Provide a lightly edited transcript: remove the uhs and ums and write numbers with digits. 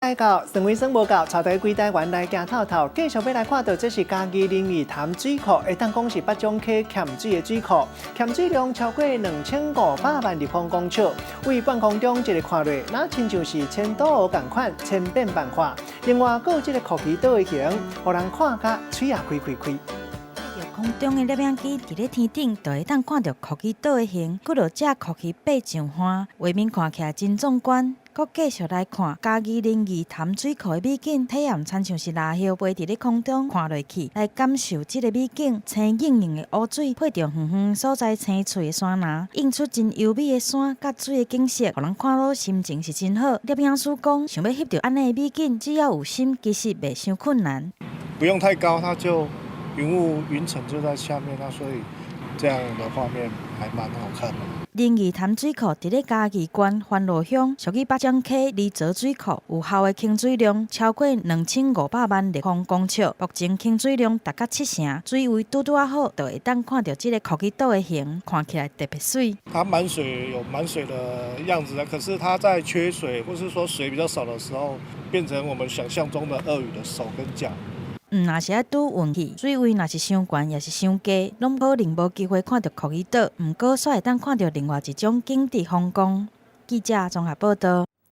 来到陈卫生报告，带队几台原来行透透，继续要来看到，这是嘉义林义潭水库，会当讲是北中溪欠水的水库，欠水量超过2500万立方公尺，为半空中一个看落，那亲像是千岛湖同款，千变万化。另外，还有这个科技岛的形，互人看甲嘴也开开开。 空中的摄影机伫咧天顶，就会当看到科技岛的形，佮落只科技八上花，画面看起来真壮观。佮继续来看嘉义林义潭水库的美景，体验亲像是蜡叶飞伫咧空中看落去，来感受这个美景。青莹莹的湖水配着远远所在青翠的山峦，映出真优美的山甲水的景色，互人看落心情是真好。摄影师讲，想要翕到安尼的美景，只要有心，其实袂伤困难。不用太高，它就。 云层就在下面，那所以这样的画面还蛮好看的。林义潭水库伫咧嘉义县番路乡，属于北江溪二泽水库，有效的倾水量超过2500万立方公尺。目前倾水量达到70%，水位拄啊好，就会当看到这个科技岛的形，看起来特别水。它满水有满水的样子啊，可是它在缺水或是说水比较少的时候，变成我们想象中的鳄鱼的手跟脚。 若是爱拄运气，水位若是伤悬，也是伤低，拢可能无机会看到科技岛。毋过，煞会当看到另外一种景致风光。记者综合报道。